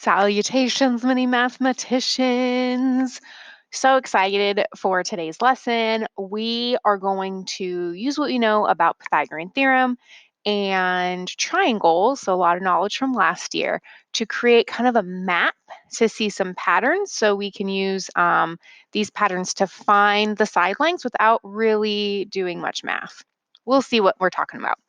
Salutations, mini mathematicians. So excited for today's lesson. We are going to use what we know about Pythagorean theorem and triangles, so a lot of knowledge from last year, to create kind of a map to see some patterns so we can use these patterns to find the side lengths without really doing much math. We'll see what we're talking about.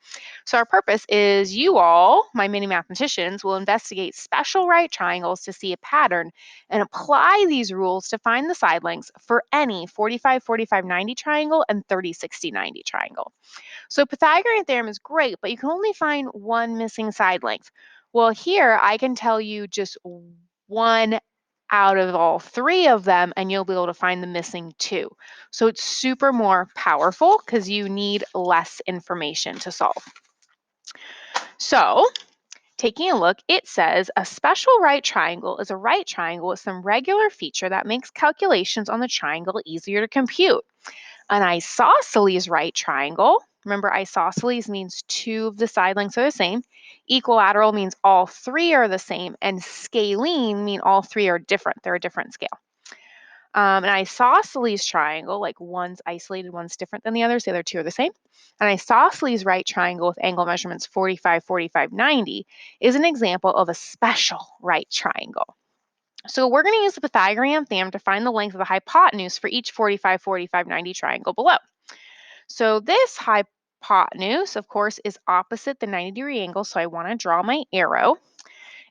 So our purpose is you all, my mini mathematicians, will investigate special right triangles to see a pattern and apply these rules to find the side lengths for any 45, 45, 90 triangle and 30, 60, 90 triangle. So Pythagorean theorem is great, but you can only find one missing side length. Well, here I can tell you just one out of all three of them, and you'll be able to find the missing two. So it's super more powerful because you need less information to solve. So taking a look, it says a special right triangle is a right triangle with some regular feature that makes calculations on the triangle easier to compute. An isosceles right triangle, remember isosceles means two of the side lengths are the same, equilateral means all three are the same, and scalene mean all three are different. They're a different scale. An isosceles triangle, like one's isolated, one's different than the others, the other two are the same. An isosceles right triangle with angle measurements 45, 45, 90 is an example of a special right triangle. So we're going to use the Pythagorean theorem to find the length of the hypotenuse for each 45, 45, 90 triangle below. So this hypotenuse, of course, is opposite the 90-degree angle, so I want to draw my arrow.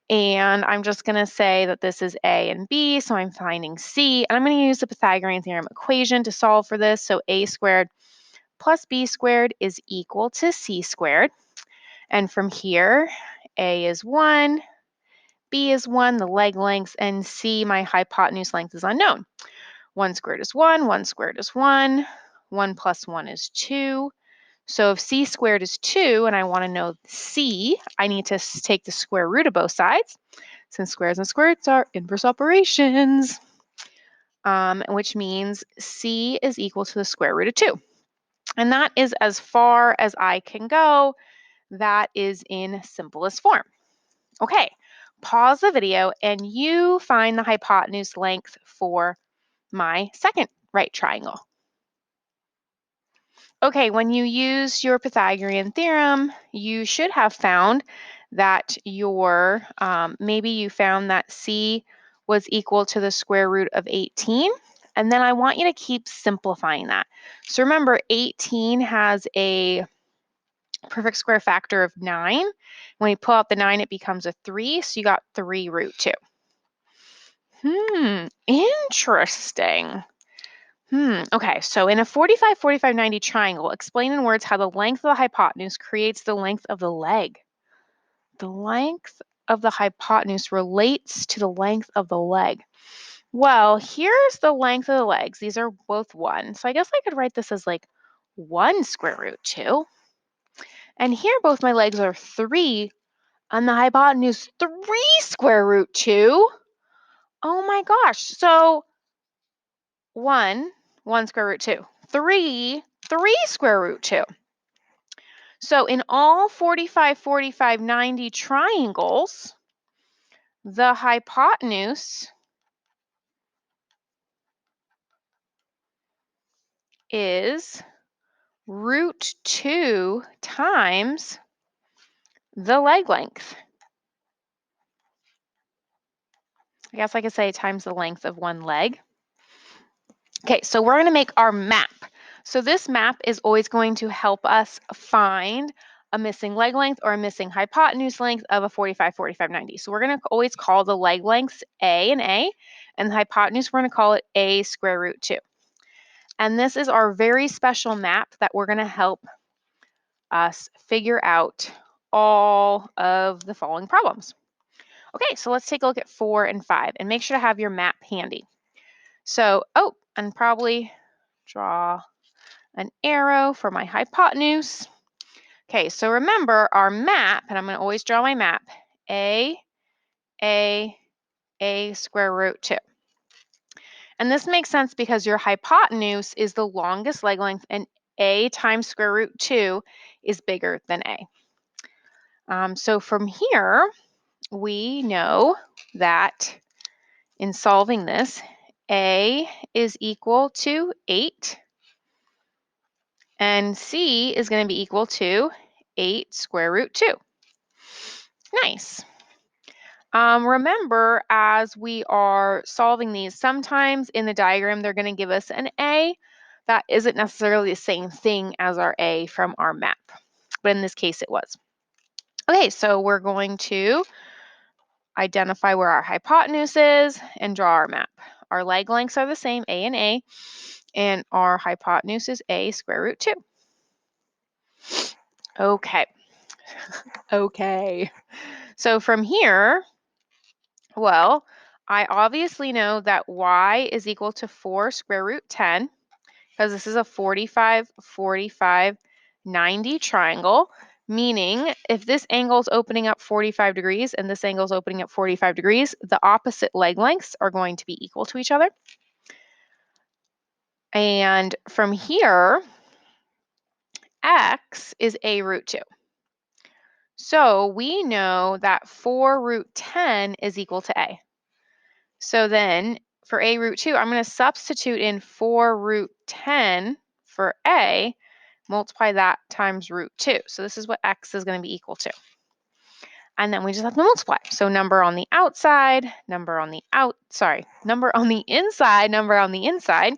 And I'm just going to say that this is A and B, so I'm finding C. And I'm going to use the Pythagorean theorem equation to solve for this. So A squared plus B squared is equal to C squared. And from here, A is 1, B is 1, the leg lengths, and C, my hypotenuse length, is unknown. 1 squared is 1, 1 squared is 1, 1 plus 1 is 2. So if C squared is 2 and I want to know C, I need to take the square root of both sides, since squares and square roots are inverse operations, which means C is equal to the square root of 2. And that is as far as I can go. That is in simplest form. Okay, pause the video and you find the hypotenuse length for my second right triangle. Okay, when you use your Pythagorean theorem, you should have found that maybe you found that C was equal to the square root of 18. And then I want you to keep simplifying that. So remember, 18 has a perfect square factor of 9. When you pull out the 9, it becomes a 3. So you got 3 root 2. Interesting. Okay, so in a 45, 45, 90 triangle, explain in words how the length of the hypotenuse creates the length of the leg. The length of the hypotenuse relates to the length of the leg. Well, here's the length of the legs. These are both 1. So I guess I could write this as like 1 square root 2. And here both my legs are 3, and the hypotenuse 3 square root 2. Oh my gosh. So 1 square root 2. 3 square root 2. So in all 45, 45, 90 triangles, the hypotenuse is root 2 times the leg length. I guess I could say times the length of one leg. Okay, so we're going to make our map. So this map is always going to help us find a missing leg length or a missing hypotenuse length of a 45, 45, 90. So we're going to always call the leg lengths A, and the hypotenuse, we're going to call it A square root 2. And this is our very special map that we're going to help us figure out all of the following problems. Okay, so let's take a look at 4 and 5, and make sure to have your map handy. So, and probably draw an arrow for my hypotenuse. Okay, so remember our map, and I'm going to always draw my map, A square root 2. And this makes sense because your hypotenuse is the longest leg length, and A times square root 2 is bigger than A. So from here, we know that in solving this, A is equal to 8, and C is going to be equal to 8 square root 2. Nice. Remember, as we are solving these, sometimes in the diagram, they're going to give us an A. That isn't necessarily the same thing as our A from our map, but in this case, it was. Okay, so we're going to identify where our hypotenuse is and draw our map. Our leg lengths are the same, A, and our hypotenuse is A square root 2. Okay. Okay. So from here, well, I obviously know that y is equal to 4 square root 10, because this is a 45, 45, 90 triangle, meaning if this angle is opening up 45 degrees and this angle is opening up 45 degrees, the opposite leg lengths are going to be equal to each other. And from here, x is a root 2. So we know that 4 root 10 is equal to a. So then for a root 2, I'm going to substitute in 4 root 10 for a, multiply that times root 2. So this is what x is going to be equal to. And then we just have to multiply. So number on the outside, number on the inside, number on the inside.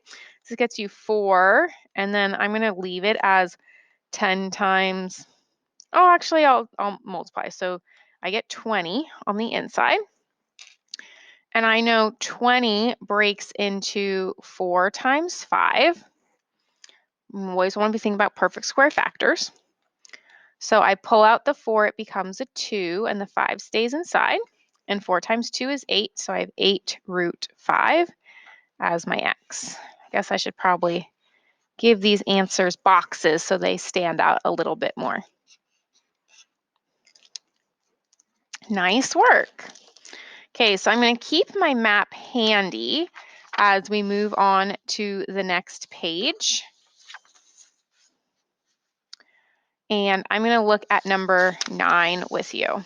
This gets you 4, and then I'm going to leave it as 10 times. Oh, actually, I'll multiply. So I get 20 on the inside. And I know 20 breaks into 4 times 5. You always want to be thinking about perfect square factors. So I pull out the 4, it becomes a 2, and the 5 stays inside. And 4 times 2 is 8, so I have 8 root 5 as my x. I guess I should probably give these answers boxes so they stand out a little bit more. Nice work. Okay, so I'm going to keep my map handy as we move on to the next page. And I'm going to look at number 9 with you.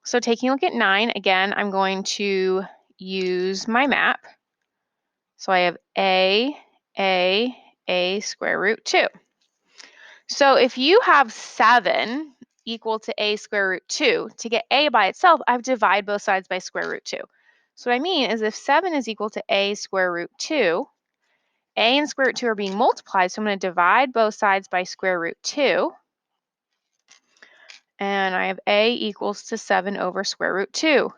So taking a look at 9, again, I'm going to use my map. So I have a square root 2. So if you have 7 equal to a square root 2, to get a by itself, I have to divide both sides by square root 2. So what I mean is if 7 is equal to a square root 2, a and square root 2 are being multiplied, so I'm going to divide both sides by square root 2. And I have a equals to 7 over square root 2.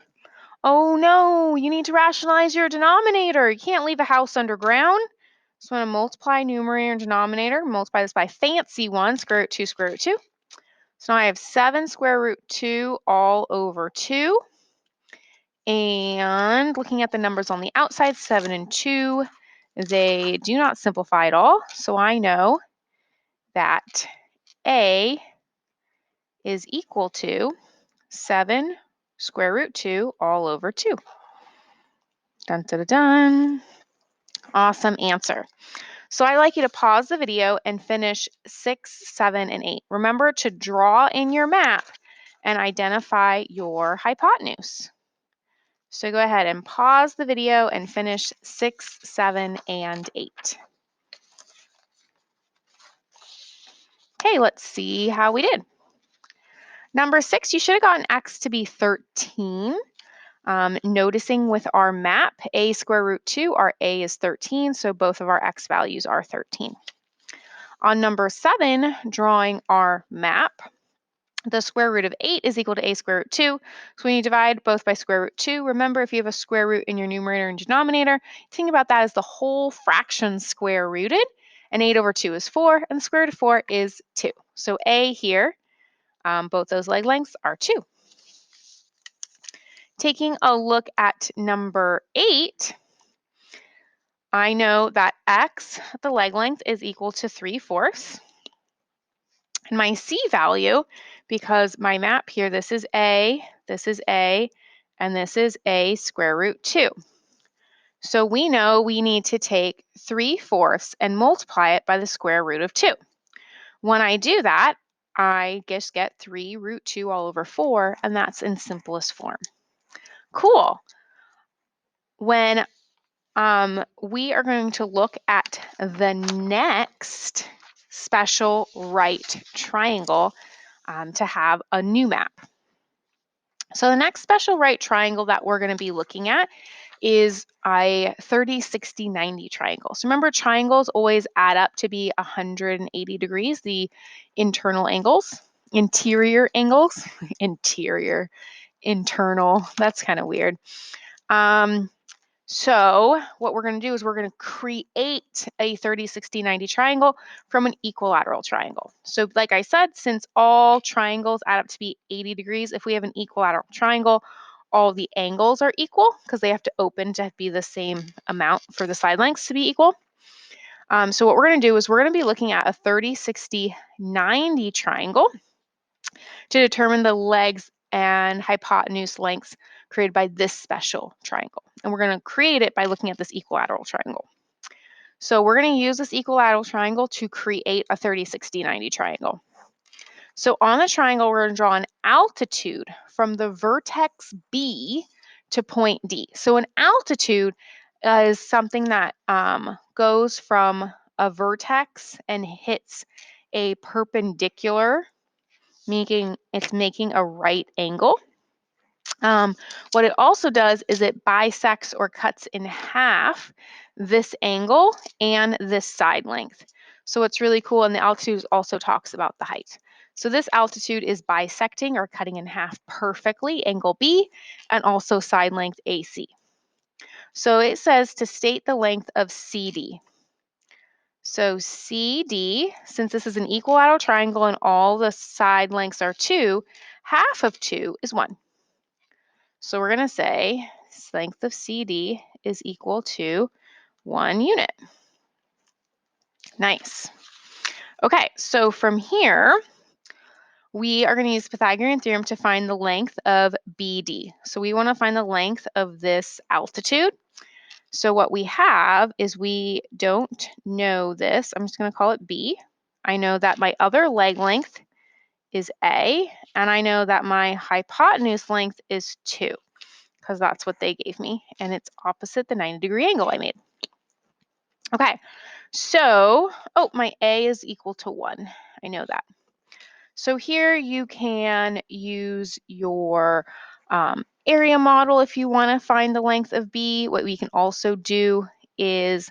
Oh no, you need to rationalize your denominator. You can't leave a house underground. So I'm going to multiply numerator and denominator, multiply this by fancy 1, square root 2, square root 2. So now I have 7 square root 2 all over 2. And looking at the numbers on the outside, 7 and 2, they do not simplify at all. So I know that a is equal to 7 square root 2 all over 2. Dun, dun, dun, dun. Awesome answer. So I'd like you to pause the video and finish 6, 7, and 8. Remember to draw in your map and identify your hypotenuse. So go ahead and pause the video and finish 6, 7, and 8. Okay, let's see how we did. Number 6, you should have gotten x to be 13. Noticing with our map, a square root 2, our a is 13, so both of our x values are 13. On number 7, drawing our map, the square root of 8 is equal to a square root 2. So when you divide both by square root 2, remember if you have a square root in your numerator and denominator, think about that as the whole fraction square rooted. And 8 over 2 is 4, and the square root of 4 is 2. So a here, both those leg lengths are 2. Taking a look at number 8, I know that x, the leg length, is equal to 3/4. And my c value, because my map here, this is a, and this is a square root 2. So we know we need to take 3/4 and multiply it by the square root of 2. When I do that, I just get 3 root 2 all over 4, and that's in simplest form. Cool. When we are going to look at the next special right triangle to have a new map. So the next special right triangle that we're going to be looking at is a 30, 60, 90 triangle. So remember, triangles always add up to be 180 degrees, the interior angles, internal, that's kind of weird. So what we're going to do is we're going to create a 30, 60, 90 triangle from an equilateral triangle. So like I said, since all triangles add up to be 80 degrees, if we have an equilateral triangle, all the angles are equal because they have to open to be the same amount for the side lengths to be equal. So what we're going to do is we're going to be looking at a 30, 60, 90 triangle to determine the legs and hypotenuse lengths created by this special triangle. And we're going to create it by looking at this equilateral triangle. So we're going to use this equilateral triangle to create a 30, 60, 90 triangle. So on the triangle, we're going to draw an altitude from the vertex B to point D. So an altitude is something that goes from a vertex and hits a perpendicular, making a right angle. What it also does is it bisects or cuts in half this angle and this side length. So it's really cool, and the altitude also talks about the height. So this altitude is bisecting or cutting in half perfectly angle B and also side length AC. So it says to state the length of CD. So CD, since this is an equilateral triangle and all the side lengths are 2, half of 2 is 1. So we're going to say length of CD is equal to 1 unit. Nice. Okay, so from here, we are going to use Pythagorean theorem to find the length of BD. So we want to find the length of this altitude. So what we have is we don't know this. I'm just going to call it B. I know that my other leg length is A, and I know that my hypotenuse length is 2. Because that's what they gave me, and it's opposite the 90-degree angle I made. Okay, so, my A is equal to 1. I know that. So here you can use your area model if you want to find the length of B. What we can also do is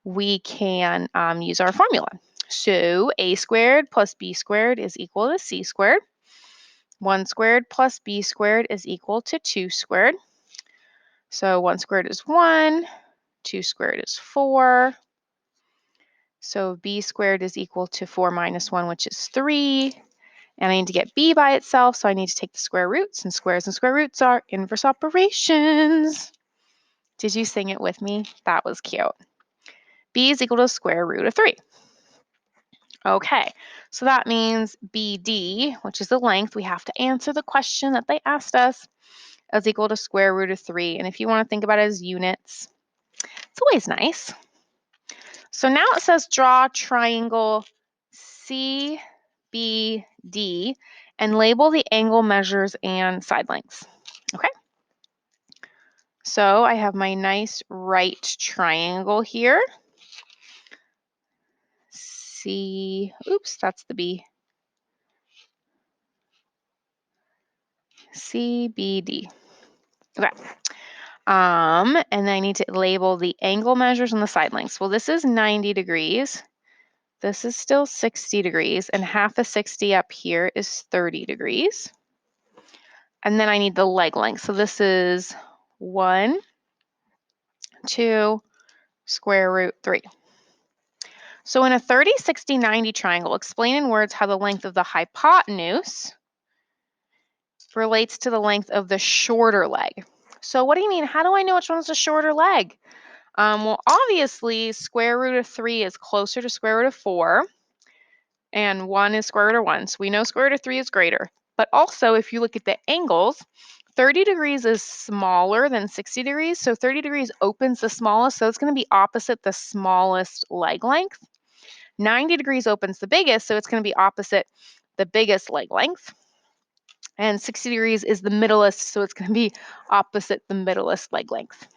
we can use our formula. So A squared plus B squared is equal to C squared. 1 squared plus B squared is equal to 2 squared. So 1 squared is 1, 2 squared is 4. So B squared is equal to 4 minus 1, which is 3. And I need to get B by itself, so I need to take the square roots, and squares and square roots are inverse operations. Did you sing it with me? That was cute. B is equal to the square root of 3. Okay, so that means BD, which is the length, we have to answer the question that they asked us, is equal to square root of 3. And if you want to think about it as units, it's always nice. So now it says draw triangle CBD and label the angle measures and side lengths. Okay. So I have my nice right triangle here. Oops, that's the B. CBD. Okay. And then I need to label the angle measures and the side lengths. Well, this is 90 degrees. This is still 60 degrees, and half of 60 up here is 30 degrees. And then I need the leg length. So this is 1, 2, square root 3. So in a 30, 60, 90 triangle, explain in words how the length of the hypotenuse relates to the length of the shorter leg. So what do you mean? How do I know which one's the shorter leg? Well, obviously, square root of 3 is closer to square root of 4, and 1 is square root of 1. So we know square root of 3 is greater. But also, if you look at the angles, 30 degrees is smaller than 60 degrees. So 30 degrees opens the smallest, so it's going to be opposite the smallest leg length. 90 degrees opens the biggest, so it's going to be opposite the biggest leg length. And 60 degrees is the middleist, so it's going to be opposite the middleist leg length.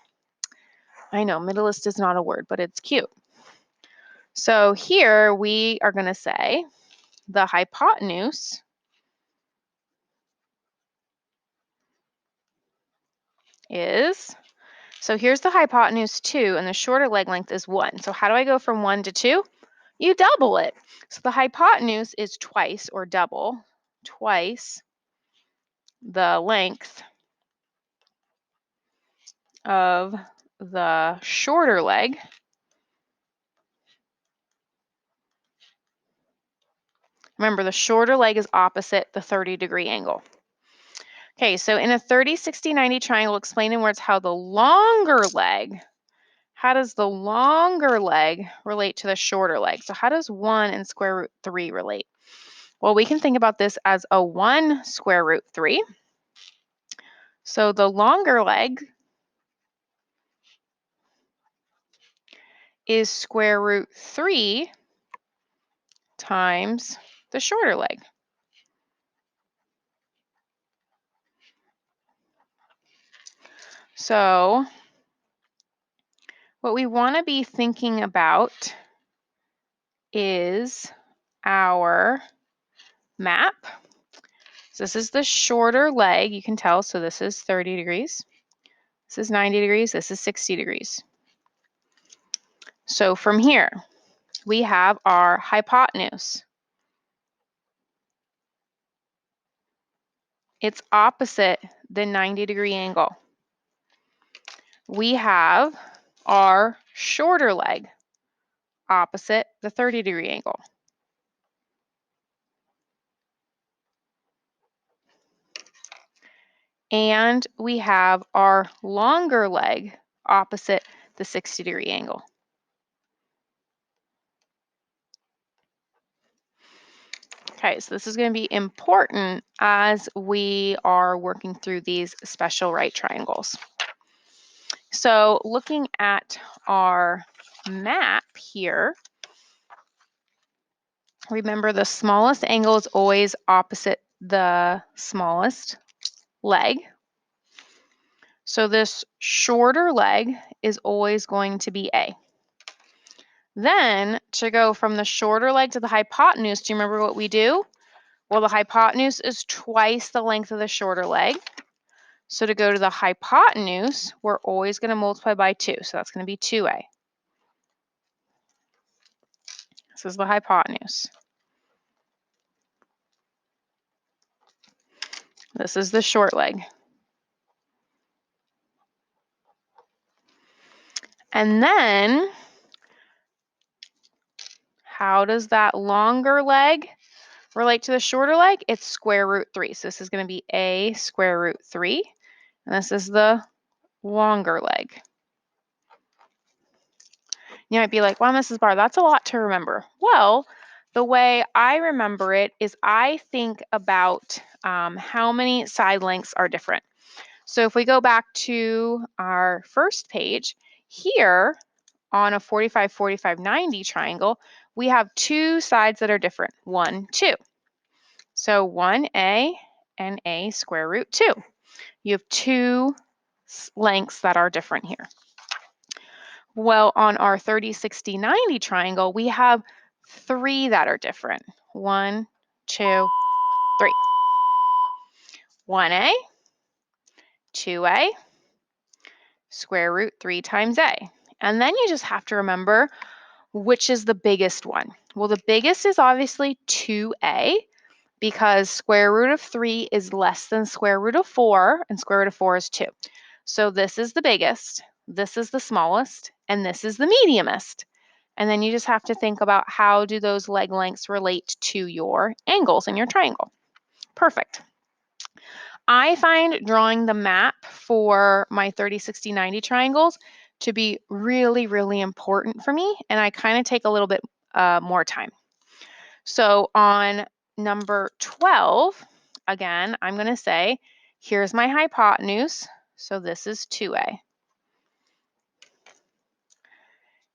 I know, middleist is not a word, but it's cute. So here we are going to say the hypotenuse is, so here's the hypotenuse 2, and the shorter leg length is 1. So how do I go from 1 to 2? You double it. So the hypotenuse is twice or double, twice the length of the shorter leg. Remember, the shorter leg is opposite the 30-degree angle. Okay, so in a 30, 60, 90 triangle, explain in words how the longer leg, how does the longer leg relate to the shorter leg? So how does 1 and square root 3 relate? Well, we can think about this as a 1 square root 3. So the longer leg is square root 3 times the shorter leg. So what we want to be thinking about is our map. So this is the shorter leg, you can tell. So this is 30 degrees. This is 90 degrees. This is 60 degrees. So from here, we have our hypotenuse. It's opposite the 90-degree angle. We have our shorter leg opposite the 30-degree angle. And we have our longer leg opposite the 60-degree angle. Okay, so this is going to be important as we are working through these special right triangles. So looking at our map here, remember the smallest angle is always opposite the smallest leg. So this shorter leg is always going to be A. Then to go from the shorter leg to the hypotenuse, do you remember what we do? Well, the hypotenuse is twice the length of the shorter leg. So to go to the hypotenuse, we're always going to multiply by 2. So that's going to be 2A. This is the hypotenuse. This is the short leg. And then, how does that longer leg relate to the shorter leg? It's square root 3. So this is going to be A square root 3. And this is the longer leg. You might be like, wow, Mrs. Barr, that's a lot to remember. Well, the way I remember it is I think about how many side lengths are different. So if we go back to our first page, here on a 45, 45, 90 triangle, we have 2 sides that are different, 1, 2. So 1A and A square root 2. You have 2 lengths that are different here. Well, on our 30, 60, 90 triangle, we have 3 that are different. 1, 2, 3. 1A, 2A, square root 3 times A. And then you just have to remember which is the biggest one. Well, the biggest is obviously 2A because square root of 3 is less than square root of 4, and square root of 4 is 2. So this is the biggest, this is the smallest, and this is the mediumest. And then you just have to think about how do those leg lengths relate to your angles in your triangle. Perfect. I find drawing the map for my 30, 60, 90 triangles to be really, really important for me, and I kind of take a little bit more time. So on number 12, again, I'm going to say, here's my hypotenuse. So this is 2A.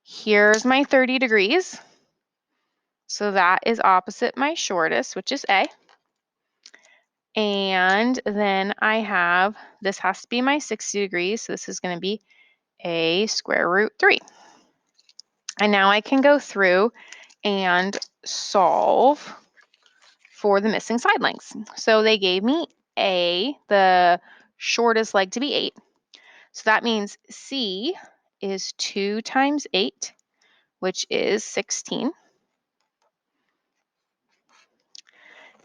Here's my 30 degrees. So that is opposite my shortest, which is A. And then I have, this has to be my 60 degrees, so this is going to be a square root 3. And now I can go through and solve for the missing side lengths. So they gave me A, the shortest leg, to be 8. So that means C is 2 times 8, which is 16.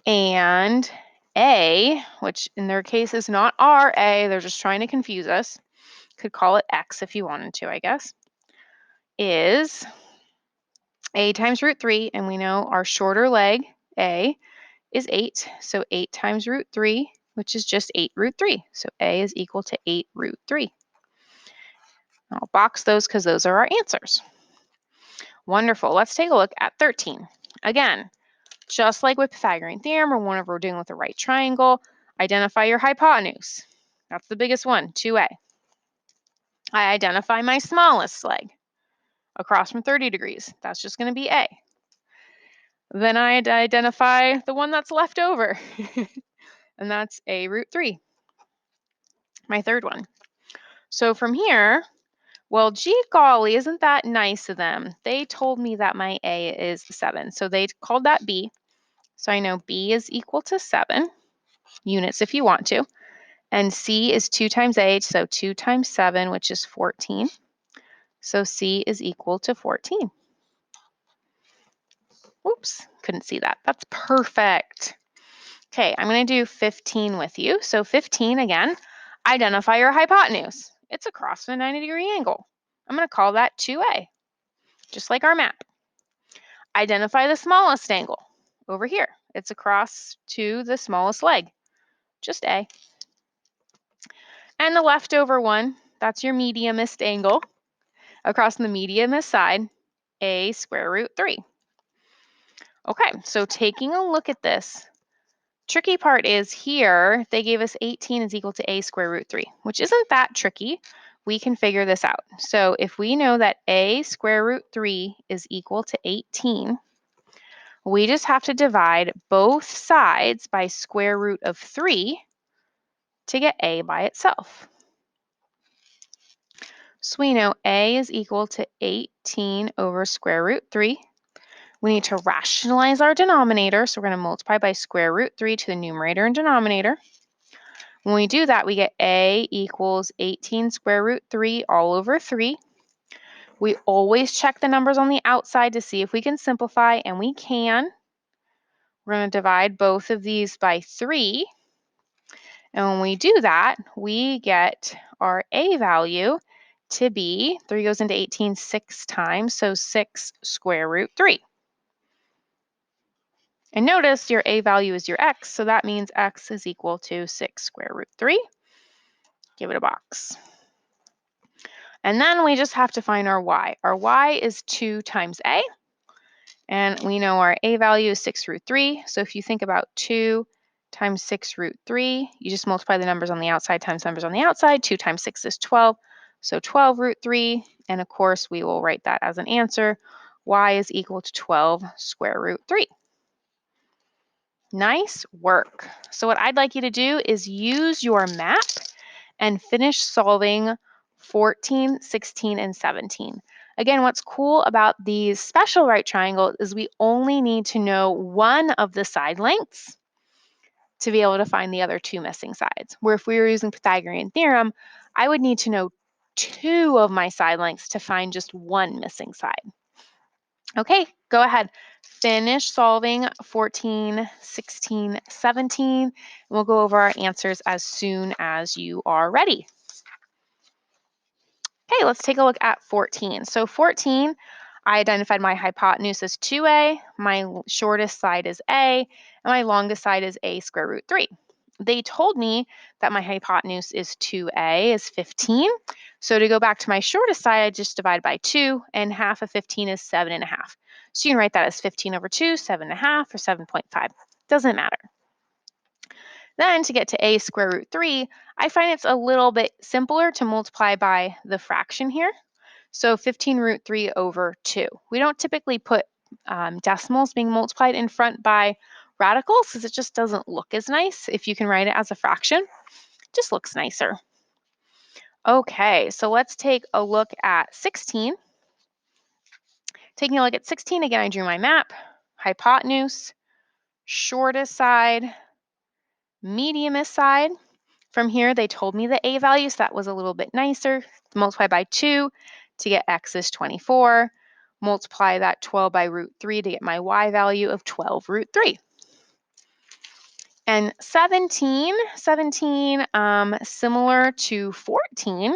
And A, which in their case is not RA, they're just trying to confuse us. Could call it X if you wanted to, I guess, is A times root 3. And we know our shorter leg, A, is 8. So 8 times root 3, which is just 8 root 3. So A is equal to 8 root 3. I'll box those because those are our answers. Wonderful. Let's take a look at 13. Again, just like with Pythagorean theorem or whenever we're dealing with a right triangle, identify your hypotenuse. That's the biggest one, 2a. I identify my smallest leg across from 30 degrees. That's just going to be a. Then I identify the one that's left over, and that's a root 3, my third one. So from here, well, gee golly, isn't that nice of them? They told me that my a is 7, so they called that b. So I know b is equal to 7 units if you want to. And c is 2 times a, so 2 times 7, which is 14. So c is equal to 14. Oops, couldn't see that. That's perfect. Okay, I'm going to do 15 with you. So 15, again, identify your hypotenuse. It's across a 90-degree angle. I'm going to call that 2a, just like our map. Identify the smallest angle over here. It's across to the smallest leg, just a. And the leftover one, that's your mediumest angle. Across the mediumest side, a square root 3. Okay, so taking a look at this, tricky part is here, they gave us 18 is equal to a square root 3, which isn't that tricky. We can figure this out. So if we know that a square root 3 is equal to 18, we just have to divide both sides by square root of 3 to get a by itself. So we know a is equal to 18 over square root 3. We need to rationalize our denominator, so we're going to multiply by square root 3 to the numerator and denominator. When we do that, we get a equals 18 square root 3 all over 3. We always check the numbers on the outside to see if we can simplify, and we can. We're going to divide both of these by 3. And when we do that, we get our a value to be, 3 goes into 18 6 times, so 6 square root 3. And notice your a value is your x, so that means x is equal to 6 square root 3. Give it a box. And then we just have to find our y. Our y is 2 times a, and we know our a value is 6 root 3. So if you think about 2 times 6 root 3, you just multiply the numbers on the outside times numbers on the outside. 2 times 6 is 12, so 12 root 3. And of course, we will write that as an answer. Y is equal to 12 square root 3. Nice work. So what I'd like you to do is use your map and finish solving 14, 16, and 17. Again, what's cool about these special right triangles is we only need to know one of the side lengths to be able to find the other two missing sides. Where if we were using Pythagorean theorem, I would need to know 2 of my side lengths to find just one missing side. Okay, go ahead. Finish solving 14, 16, 17. And we'll go over our answers as soon as you are ready. Okay, let's take a look at 14. So 14, I identified my hypotenuse as 2a, my shortest side is a, and my longest side is a square root 3. They told me that my hypotenuse is 2a is 15. So to go back to my shortest side, I just divide by 2, and half of 15 is 7.5. So you can write that as 15 over 2, 7.5, or 7.5. Doesn't matter. Then to get to a square root 3, I find it's a little bit simpler to multiply by the fraction here. So 15 root 3 over 2. We don't typically put decimals being multiplied in front by radicals because it just doesn't look as nice. If you can write it as a fraction, it just looks nicer. Okay, so let's take a look at 16. Taking a look at 16, again, I drew my map, hypotenuse, shortest side, mediumest side. From here, they told me the a value, so that was a little bit nicer. Multiply by 2 to get x is 24. Multiply that 12 by root 3 to get my y value of 12 root 3. And 17, similar to 14,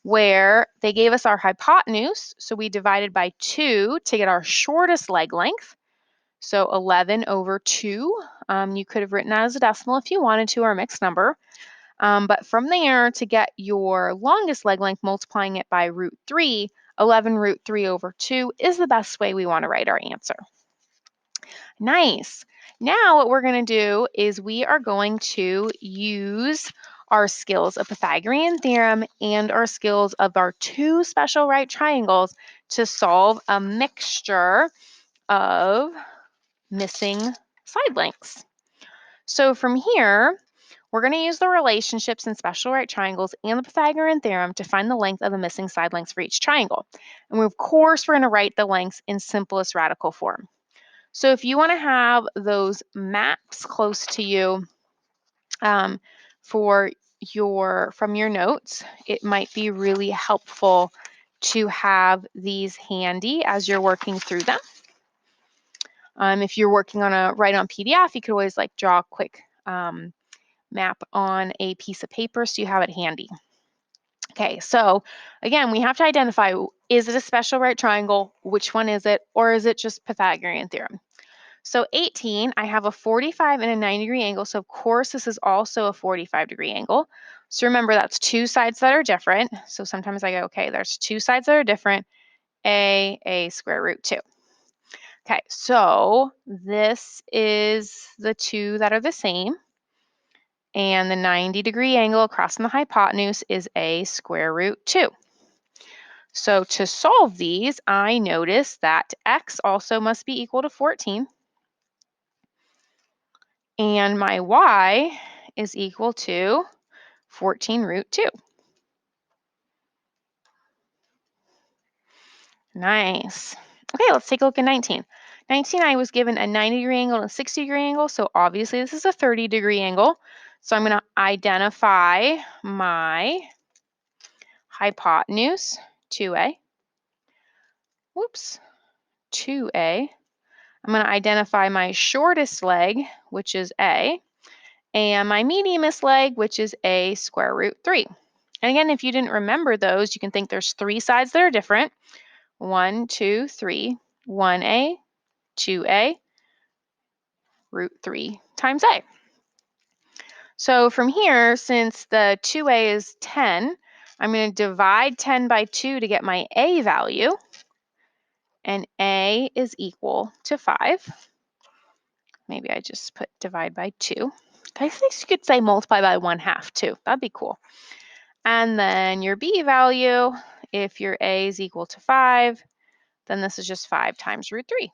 where they gave us our hypotenuse, so we divided by 2 to get our shortest leg length. So 11 over 2. You could have written that as a decimal if you wanted to, or a mixed number. But from there, to get your longest leg length, multiplying it by root 3, 11 root 3 over 2 is the best way we want to write our answer. Nice. Now what we're going to do is we are going to use our skills of Pythagorean theorem and our skills of our two special right triangles to solve a mixture of missing side lengths. So from here, we're going to use the relationships in special right triangles and the Pythagorean theorem to find the length of the missing side lengths for each triangle. And of course, we're going to write the lengths in simplest radical form. So if you want to have those maps close to you from your notes, it might be really helpful to have these handy as you're working through them. If you're working on a write on PDF, you could always like draw a quick map on a piece of paper so you have it handy. Okay, so again, we have to identify, is it a special right triangle? Which one is it? Or is it just Pythagorean theorem? So 18, I have a 45 and a 90-degree angle. So of course, this is also a 45-degree angle. So remember, that's two sides that are different. So sometimes I go, okay, there's two sides that are different, a square root 2. Okay, so this is the two that are the same. And the 90-degree angle across from the hypotenuse is a square root 2. So to solve these, I notice that x also must be equal to 14. And my y is equal to 14 root 2. Nice. Okay, let's take a look at 19. 19, I was given a 90-degree angle and a 60-degree angle, so obviously this is a 30-degree angle. So I'm going to identify my hypotenuse, 2a. Whoops, 2a. I'm going to identify my shortest leg, which is a, and my mediumest leg, which is a square root 3. And again, if you didn't remember those, you can think there's three sides that are different. 1, 2, 3, 1a, 2a, root 3 times a. So from here, since the 2a is 10, I'm going to divide 10 by 2 to get my a value. And a is equal to 5. Maybe I just put divide by 2. I think you could say multiply by 1/2 too. That'd be cool. And then your b value, if your a is equal to 5, then this is just 5 times root 3.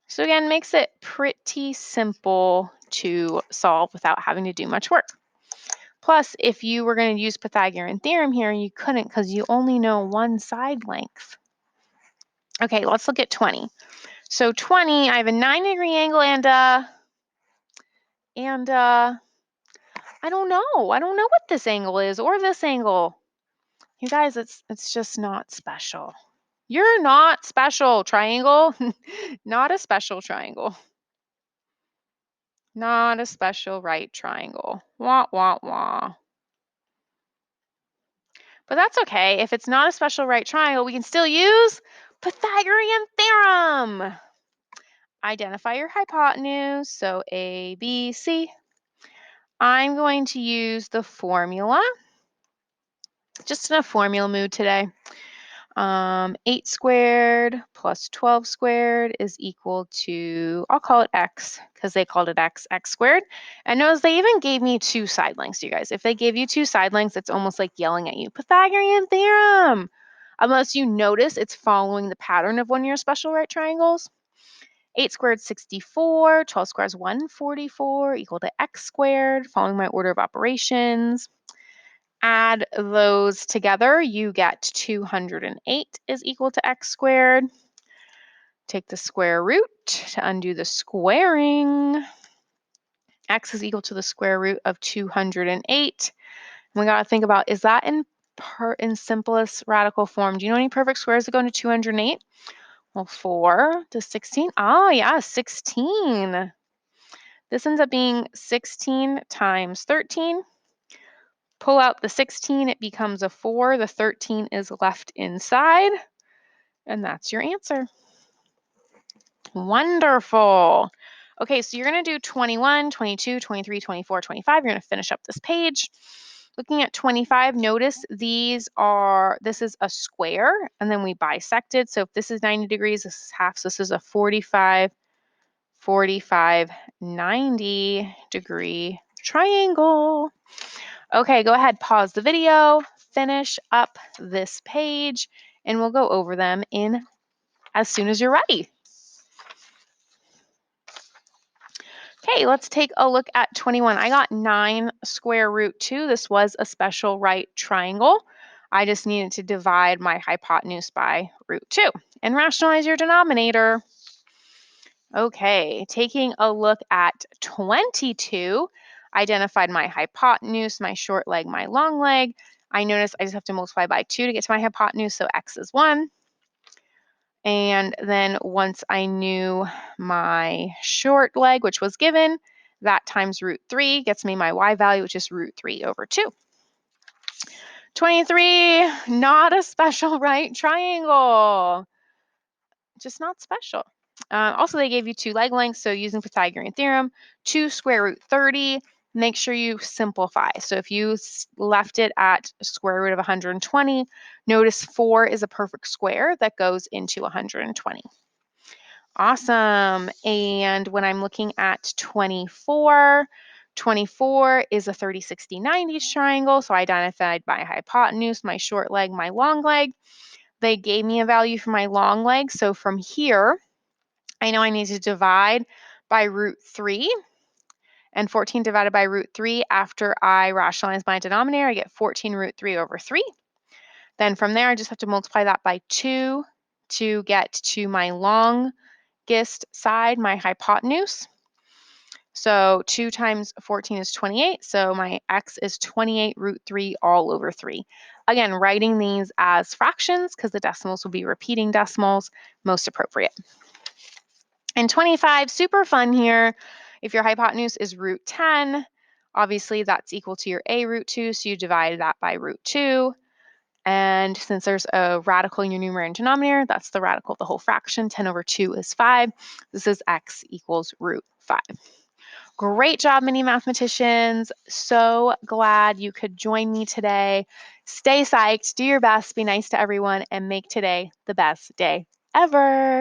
So again, makes it pretty simple to solve without having to do much work. Plus, if you were going to use Pythagorean theorem here, you couldn't because you only know one side length. Okay, let's look at 20. So 20, I have a 90-degree angle and I don't know. I don't know what this angle is or this angle. You guys, it's just not special. You're not special, triangle. Not a special triangle. Not a special right triangle. Wah, wah, wah. But that's okay. If it's not a special right triangle, we can still use Pythagorean theorem. Identify your hypotenuse. So A, B, C. I'm going to use the formula. Just in a formula mood today. 8 squared plus 12 squared is equal to, I'll call it x because they called it x squared. And notice they even gave me two side lengths, you guys. If they gave you two side lengths, it's almost like yelling at you, Pythagorean theorem. Unless you notice it's following the pattern of one of your special right triangles. 8 squared, 64. 12 squared is 144, equal to x squared, following my order of operations. Add those together, you get 208 is equal to x squared. Take the square root to undo the squaring. X is equal to the square root of 208. We got to think about, is that in simplest radical form? Do you know any perfect squares that go into 208? Well, 4 to 16. Oh, yeah, 16. This ends up being 16 times 13. Pull out the 16, it becomes a 4. The 13 is left inside, and that's your answer. Wonderful. Okay, so you're going to do 21, 22, 23, 24, 25. You're going to finish up this page. Looking at 25, notice this is a square, and then we bisected. So if this is 90 degrees, this is half. So this is a 45, 45, 90 degree triangle. Okay, go ahead, pause the video, finish up this page, and we'll go over them in as soon as you're ready. Okay, let's take a look at 21. I got 9 square root 2. This was a special right triangle. I just needed to divide my hypotenuse by root 2 and rationalize your denominator. Okay, taking a look at 22, identified my hypotenuse, my short leg, my long leg. I noticed I just have to multiply by 2 to get to my hypotenuse, so x is 1. And then once I knew my short leg, which was given, that times root 3 gets me my y value, which is root 3 over 2. 23, not a special right triangle. Just not special. Also, they gave you 2 leg lengths, so using Pythagorean theorem, 2 square root 30, make sure you simplify. So if you left it at square root of 120, notice 4 is a perfect square that goes into 120. Awesome. And when I'm looking at 24, 24 is a 30, 60, 90 triangle. So I identified my hypotenuse, my short leg, my long leg. They gave me a value for my long leg. So from here, I know I need to divide by root 3. And 14 divided by root 3, after I rationalize my denominator, I get 14 root 3 over 3. Then from there, I just have to multiply that by 2 to get to my longest side, my hypotenuse. So 2 times 14 is 28. So my x is 28 root 3 all over 3. Again, writing these as fractions because the decimals will be repeating decimals, most appropriate. And 25, super fun here. If your hypotenuse is root 10, obviously that's equal to your a root 2, so you divide that by root 2. And since there's a radical in your numerator and denominator, that's the radical of the whole fraction. 10 over 2 is 5. This is x equals root 5. Great job, mini mathematicians. So glad you could join me today. Stay psyched, do your best, be nice to everyone, and make today the best day ever.